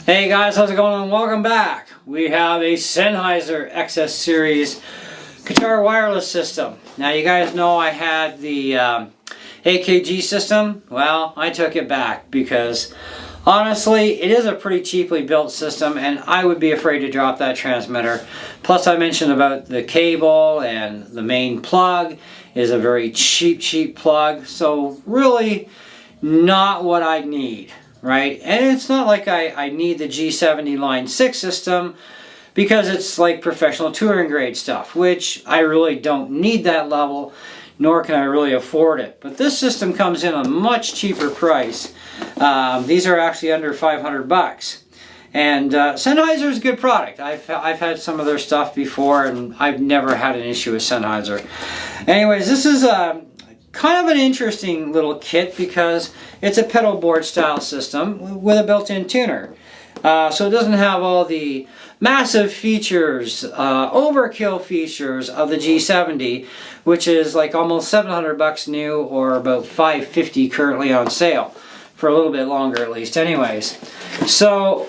Hey guys, how's it going? Welcome back. We have a Sennheiser XS Series guitar wireless system. Now you guys know I had the AKG system. Well, I took it back because honestly, it is a pretty cheaply built system and I would be afraid to drop that transmitter. Plus I mentioned about the cable and the main plug is a very cheap plug. So really not what I need. Right? And it's not like I need the G70 Line 6 system because it's like professional touring grade stuff, which I really don't need that level, nor can I really afford it. But this system comes in a much cheaper price. These are actually under 500 bucks. And Sennheiser is a good product. I've had some of their stuff before and I've never had an issue with Sennheiser. Anyways, this is kind of an interesting little kit because it's a pedalboard style system with a built-in tuner. So it doesn't have all the massive features, overkill features of the G70, which is like almost 700 bucks new or about 550 currently on sale for a little bit longer at least. Anyways, so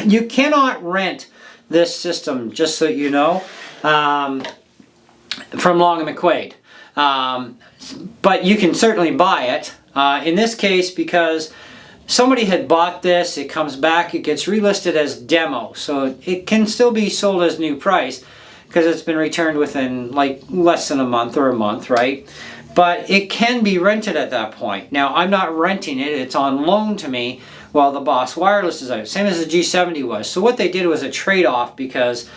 you cannot rent this system, just so you know, from Long & McQuade. But you can certainly buy it. In this case, because somebody had bought this, it comes back, it gets relisted as demo. So it can still be sold as new price because it's been returned within like less than a month or a month, right? But it can be rented at that point. Now, I'm not renting it, it's on loan to me while the Boss Wireless is out. Same as the G70 was. So what they did was a trade-off because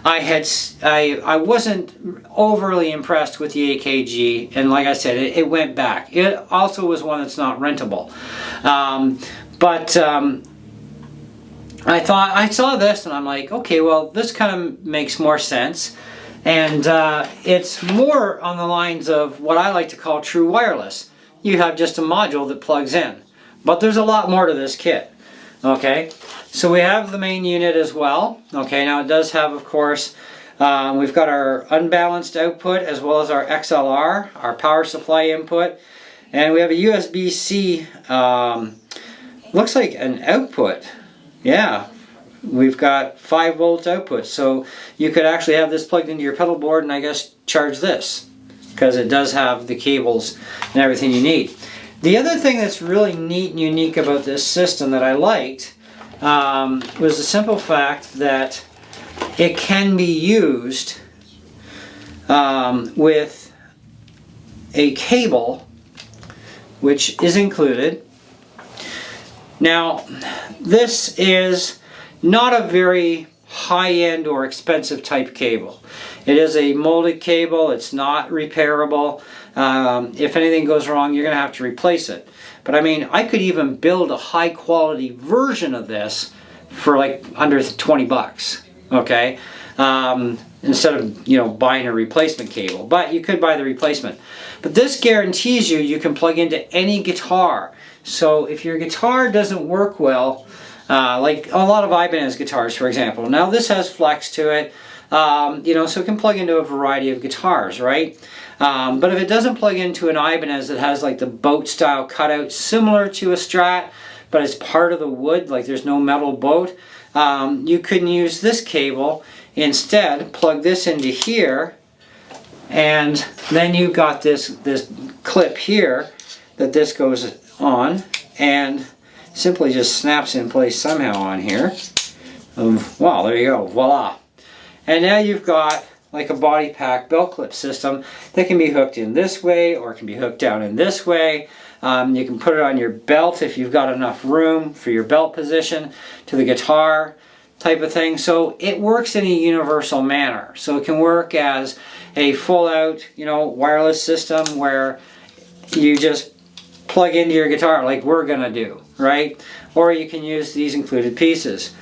I wasn't overly impressed with the AKG, and like I said, it went back. It also was one that's not rentable. I saw this and I'm like, okay, well, this kind of makes more sense. And it's more on the lines of what I like to call true wireless. You have just a module that plugs in. But there's a lot more to this kit. Okay, so we have the main unit as well. Okay, now it does have, of course, we've got our unbalanced output as well as our XLR, our power supply input, and we have a USB-C, looks like an output. Yeah, we've got 5 volt output, so you could actually have this plugged into your pedal board and I guess charge this, because it does have the cables and everything you need. The other thing that's really neat and unique about this system that I liked was the simple fact that it can be used with a cable, which is included. Now, this is not a very high-end or expensive type cable. It is a molded cable, it's not repairable. If anything goes wrong, you're going to have to replace it. But I mean, I could even build a high quality version of this for like under 20 bucks, okay? Instead of, you know, buying a replacement cable. But you could buy the replacement. But this guarantees you can plug into any guitar. So if your guitar doesn't work well, like a lot of Ibanez guitars, for example. Now this has flex to it, you know, so it can plug into a variety of guitars, right? But if it doesn't plug into an Ibanez that has like the boat style cutout similar to a Strat, but it's part of the wood, like there's no metal boat, you can use this cable instead, plug this into here, and then you've got this clip here that this goes on and simply just snaps in place somehow on here. Well, there you go, voila. And now you've got like a body pack belt clip system that can be hooked in this way or can be hooked down in this way. You can put it on your belt if you've got enough room for your belt position to the guitar type of thing. So it works in a universal manner. So it can work as a full out, you know, wireless system where you just plug into your guitar like we're gonna do, right? Or you can use these included pieces.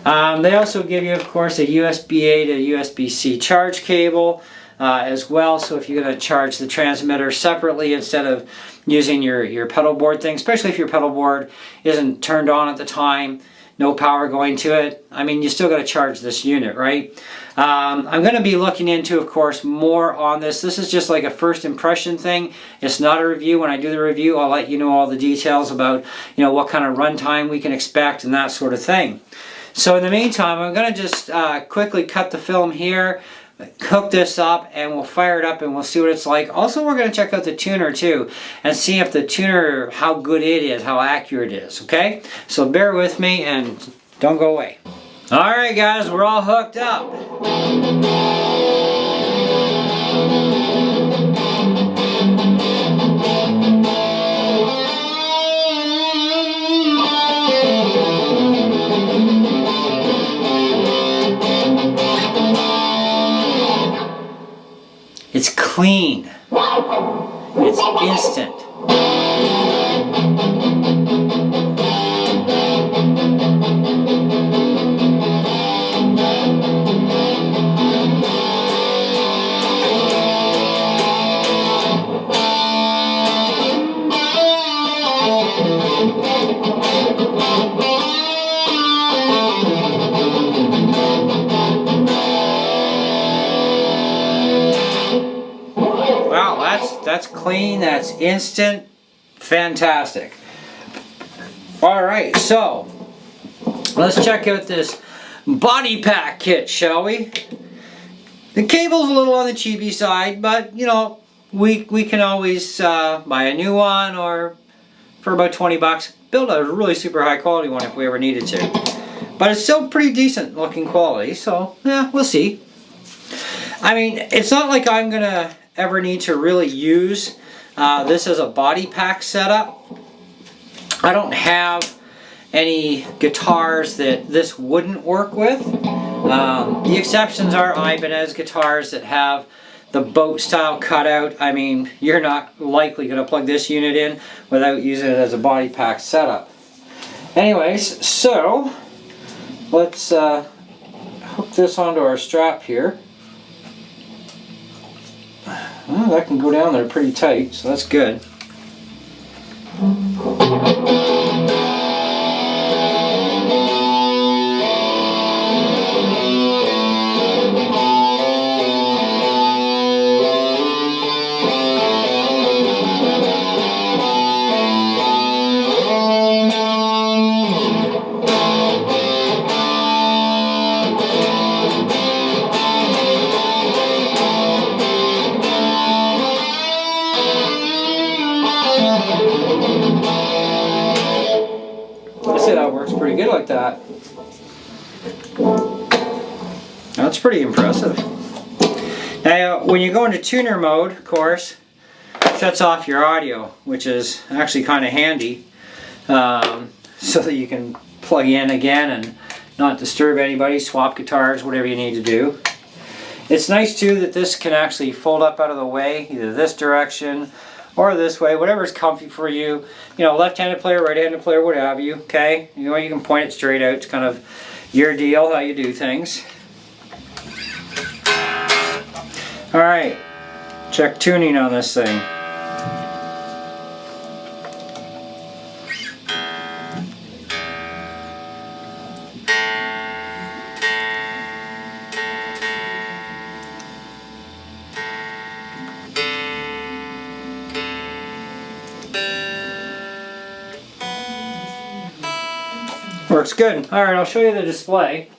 They also give you, of course, a USB-A to USB-C charge cable as well. So if you're going to charge the transmitter separately instead of using your pedal board thing, especially if your pedal board isn't turned on at the time, no power going to it, I mean, you still got to charge this unit, right? I'm going to be looking into, of course, more on this. This is just like a first impression thing. It's not a review. When I do the review, I'll let you know all the details about, you know, what kind of runtime we can expect and that sort of thing. So in the meantime, I'm going to just quickly cut the film here, hook this up, and we'll fire it up and we'll see what it's like. Also, we're going to check out the tuner too and see if the tuner, how good it is, how accurate it is, okay? So bear with me and don't go away. Alright guys, we're all hooked up. It's clean. It's instant. That's clean, that's instant, fantastic. Alright, so let's check out this body pack kit, shall we? The cable's a little on the cheapy side, but you know, we can always buy a new one, or for about 20 bucks, build a really super high quality one if we ever needed to. But it's still pretty decent looking quality, so yeah, we'll see. I mean, it's not like I'm gonna ever need to really use this as a body pack setup. I don't have any guitars that this wouldn't work with. The exceptions are Ibanez guitars that have the boat style cutout. I mean, you're not likely going to plug this unit in without using it as a body pack setup. Anyways, so let's hook this onto our strap here. Well, that can go down there pretty tight, so that's good. That works pretty good like that. That's pretty impressive. Now, when you go into tuner mode, of course, it shuts off your audio, which is actually kind of handy, so that you can plug in again and not disturb anybody, swap guitars, whatever you need to do. It's nice too that this can actually fold up out of the way, either this direction or this way, whatever's comfy for you. You know, left-handed player, right-handed player, what have you, okay? You know, you can point it straight out. It's kind of your deal, how you do things. Alright, check tuning on this thing. Works good. Alright, I'll show you the display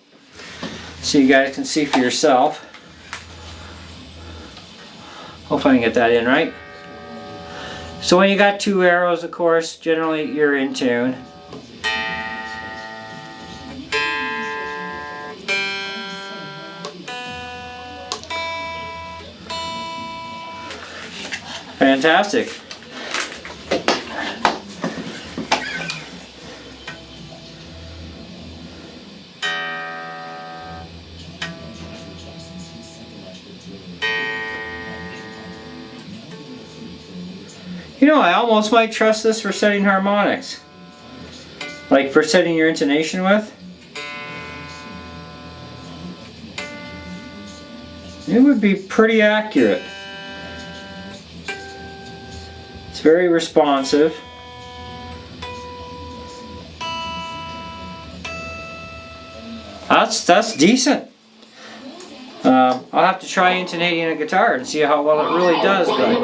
so you guys can see for yourself. Hopefully I can get that in right. So when you got two arrows, of course, generally you're in tune. Fantastic. You know, I almost might trust this for setting harmonics. Like for setting your intonation with. It would be pretty accurate. It's very responsive. that's decent. I'll have to try intonating a guitar and see how well it really does, but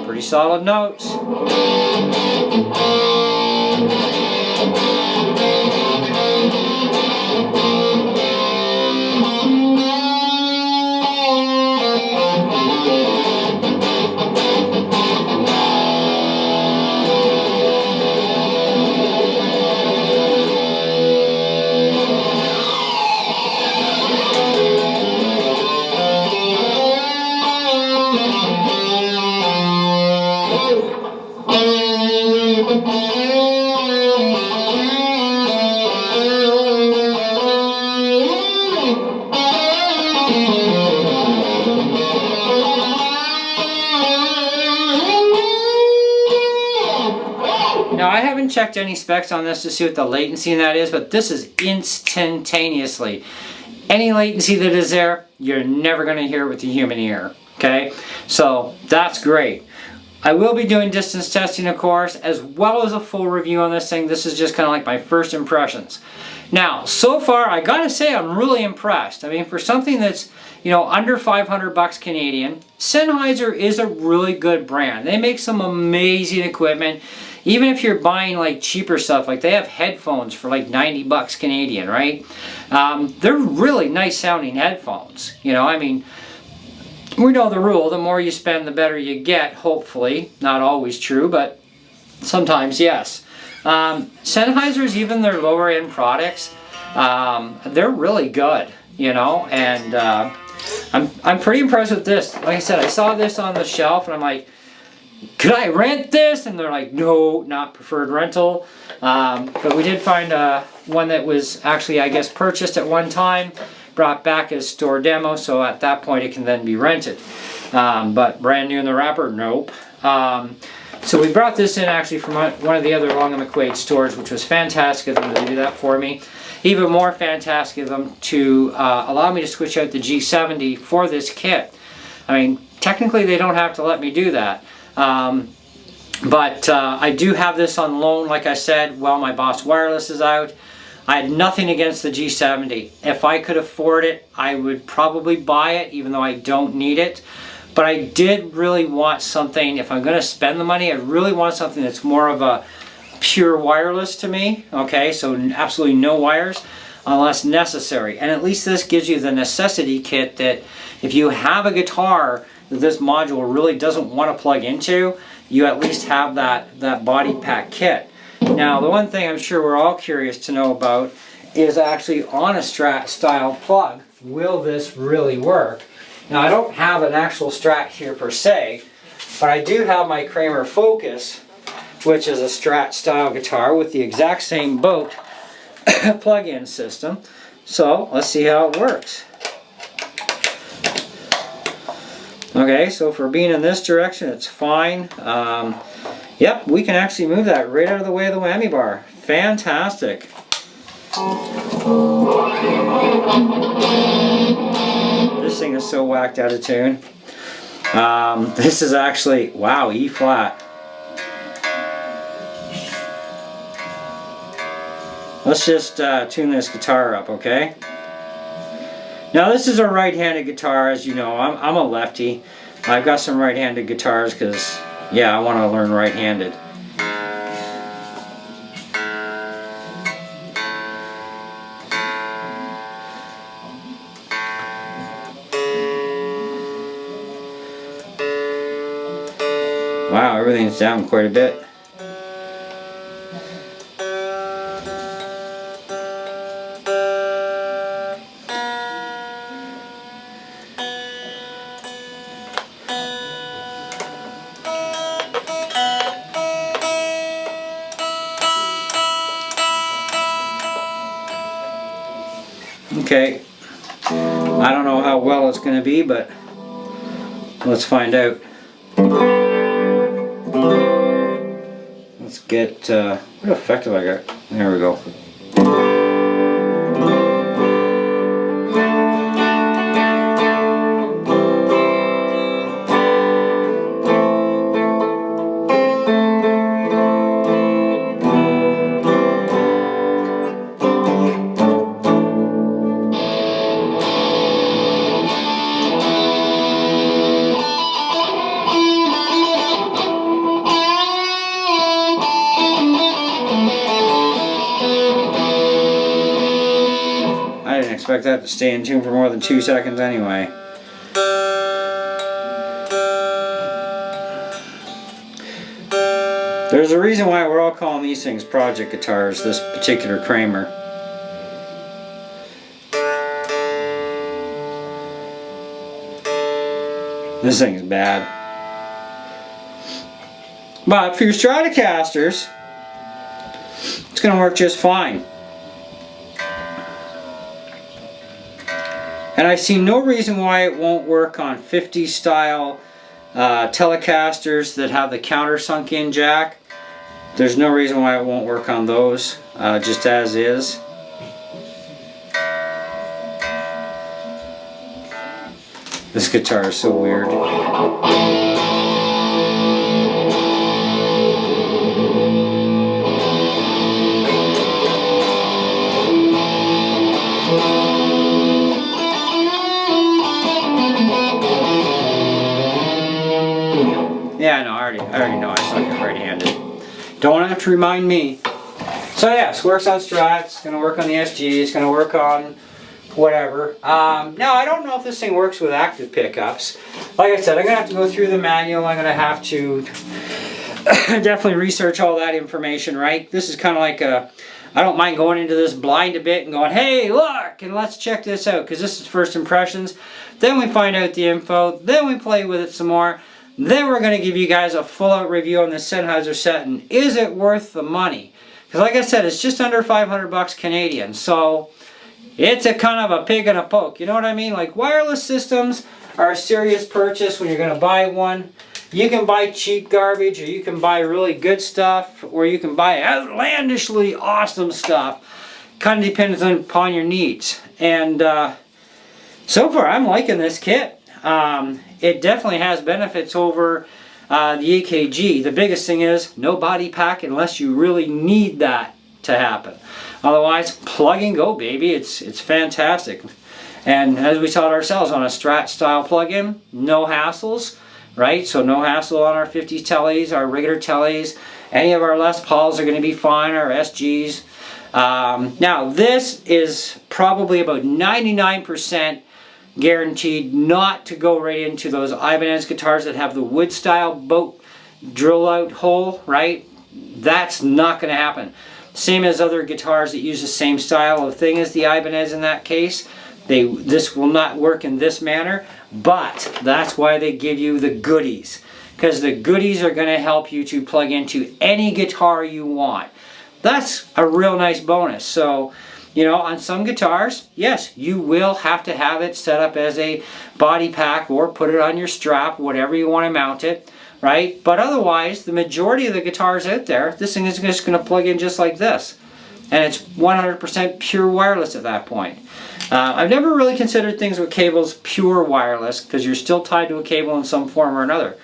pretty solid notes. Now I haven't checked any specs on this to see what the latency in that is, but this is instantaneously. Any latency that is there, you're never going to hear it with the human ear. Okay, so that's great. I will be doing distance testing, of course, as well as a full review on this thing. This is just kind of like my first impressions. Now, so far, I gotta say I'm really impressed. I mean, for something that's, you know, under 500 bucks Canadian, Sennheiser is a really good brand. They make some amazing equipment. Even if you're buying like cheaper stuff, like they have headphones for like 90 bucks Canadian, right? They're really nice sounding headphones. You know, I mean, we know the rule, the more you spend, the better you get, hopefully. Not always true, but sometimes yes. Sennheiser's, even their lower end products, they're really good, you know, and I'm pretty impressed with this. Like I said, I saw this on the shelf and I'm like, could I rent this? And they're like, no, not preferred rental. But we did find one that was actually, I guess, purchased at one time, brought back as store demo, so at that point it can then be rented. But brand new in the wrapper, nope. So we brought this in actually from one of the other Long and McQuaid stores, which was fantastic of them to do that for me. Even more fantastic of them to allow me to switch out the G70 for this kit. I mean, technically they don't have to let me do that. But I do have this on loan, like I said, while my Boss Wireless is out. I had nothing against the G70. If I could afford it, I would probably buy it, even though I don't need it. But I did really want something, if I'm going to spend the money, I really want something that's more of a pure wireless to me. Okay, so absolutely no wires unless necessary. And at least this gives you the necessity kit that if you have a guitar that this module really doesn't want to plug into, you at least have that body pack kit. Now, the one thing I'm sure we're all curious to know about is actually on a Strat style plug, will this really work? Now, I don't have an actual Strat here per se, but I do have my Kramer Focus, which is a Strat style guitar with the exact same boat plug-in system. So let's see how it works. Okay, so for being in this direction, it's fine. Yep, we can actually move that right out of the way of the whammy bar. Fantastic. This thing is so whacked out of tune. This is actually, wow, E flat. Let's just tune this guitar up, okay? Now this is a right-handed guitar, as you know. I'm a lefty. I've got some right-handed guitars because, yeah, I want to learn right-handed. Wow, everything's down quite a bit. Okay, I don't know how well it's going to be, but let's find out. Let's get, what effect have I got? There we go. expect that to stay in tune for more than 2 seconds anyway. There's a reason why we're all calling these things project guitars, this particular Kramer. This thing is bad. But for your Stratocasters, it's going to work just fine. And I see no reason why it won't work on 50 style Telecasters that have the countersunk in jack. There's no reason why it won't work on those, just as is. This guitar is so weird. Yeah, I know. I already know I suck at right-handed. Don't have to remind me. So yes, works on Strats. Going to work on the SG. It's going to work on whatever. Now I don't know if this thing works with active pickups. Like I said, I'm going to have to go through the manual. I'm going to have to definitely research all that information, right? This is kind of like a, I don't mind going into this blind a bit and going, hey, look, and let's check this out, because this is first impressions. Then we find out the info. Then we play with it some more. Then we're going to give you guys a full-out review on the Sennheiser set, and is it worth the money? Because like I said, it's just under 500 bucks Canadian, so it's a kind of a pig and a poke. You know what I mean? Like, wireless systems are a serious purchase when you're going to buy one. You can buy cheap garbage, or you can buy really good stuff, or you can buy outlandishly awesome stuff. Kind of depends upon your needs. And so far, I'm liking this kit. It definitely has benefits over the AKG. The biggest thing is no body pack unless you really need that to happen. Otherwise, plug and go, baby. It's fantastic. And as we saw it ourselves on a Strat style plug-in, no hassles, right? So no hassle on our 50s tellies, our regular tellies. Any of our Les Pauls are going to be fine, our SGs. Now this is probably about 99% guaranteed not to go right into those Ibanez guitars that have the wood style boat drill out hole, right? That's not going to happen. Same as other guitars that use the same style of thing as the Ibanez in that case. This will not work in this manner, but that's why they give you the goodies, because the goodies are going to help you to plug into any guitar you want. That's a real nice bonus. So, you know, on some guitars, yes, you will have to have it set up as a body pack or put it on your strap, whatever you want to mount it, right? But otherwise, the majority of the guitars out there, this thing is just going to plug in just like this. And it's 100% pure wireless at that point. I've never really considered things with cables pure wireless, because you're still tied to a cable in some form or another.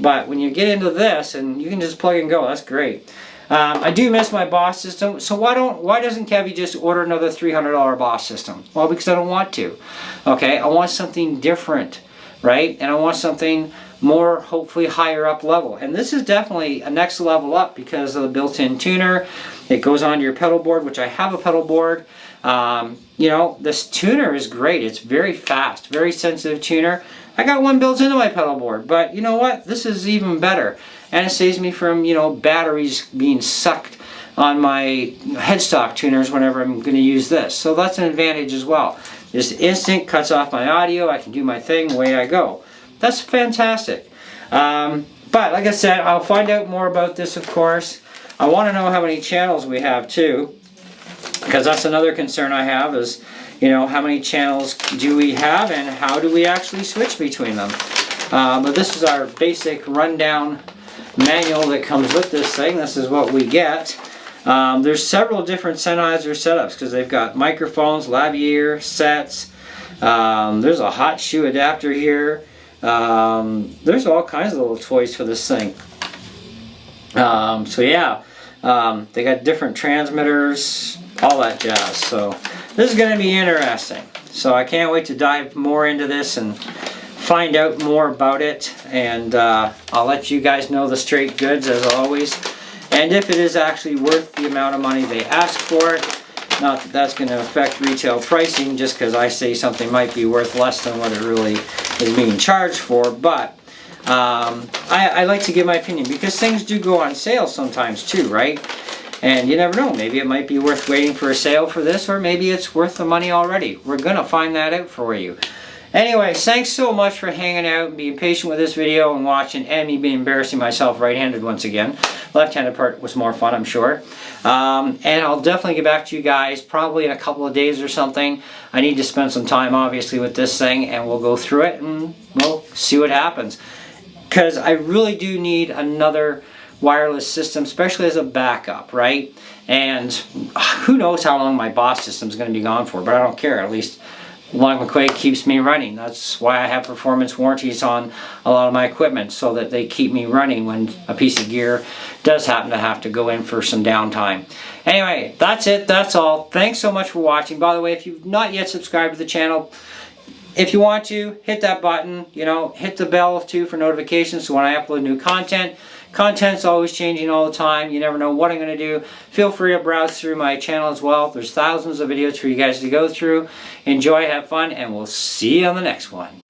But when you get into this, and you can just plug and go, that's great. I do miss my Boss system, so why doesn't Kevy just order another $300 Boss system? Well, because I don't want to. Okay, I want something different, right? And I want something more, hopefully, higher up level. And this is definitely a next level up because of the built-in tuner. It goes onto your pedal board, which I have a pedal board. You know, this tuner is great. It's very fast, very sensitive tuner. I got one built into my pedal board, but you know what? This is even better. And it saves me from, you know, batteries being sucked on my headstock tuners whenever I'm going to use this. So that's an advantage as well. Just instant, cuts off my audio, I can do my thing, away I go. That's fantastic. But like I said, I'll find out more about this, of course. I want to know how many channels we have too, because that's another concern I have is, you know, how many channels do we have and how do we actually switch between them. But this is our basic rundown manual that comes with this thing. This is what we get. There's several different Sennheiser setups because they've got microphones, lavalier sets. There's a hot shoe adapter here. There's all kinds of little toys for this thing. So yeah, they got different transmitters, all that jazz. So this is going to be interesting. So I can't wait to dive more into this and find out more about it, and I'll let you guys know the straight goods as always, and if it is actually worth the amount of money they ask for it. Not that that's going to affect retail pricing just because I say something might be worth less than what it really is being charged for, but I like to give my opinion because things do go on sale sometimes too, right? And you never know, maybe it might be worth waiting for a sale for this, or maybe it's worth the money already. We're going to find that out for you. Anyway, thanks so much for hanging out and being patient with this video and watching, and me being embarrassing myself right-handed once again. Left-handed part was more fun, I'm sure. And I'll definitely get back to you guys probably in a couple of days or something. I need to spend some time, obviously, with this thing, and we'll go through it and we'll see what happens. Because I really do need another wireless system, especially as a backup, right? And who knows how long my Boss system is going to be gone for, but I don't care. At least Long McQuaid keeps me running. That's why I have performance warranties on a lot of my equipment, so that they keep me running when a piece of gear does happen to have to go in for some downtime. Anyway, that's it. That's all. Thanks so much for watching. By the way, if you've not yet subscribed to the channel, if you want to, hit that button, hit the bell too for notifications so when I upload new content. Content's always changing all the time. You never know what I'm going to do. Feel free to browse through my channel as well. There's thousands of videos for you guys to go through. Enjoy, have fun, and we'll see you on the next one.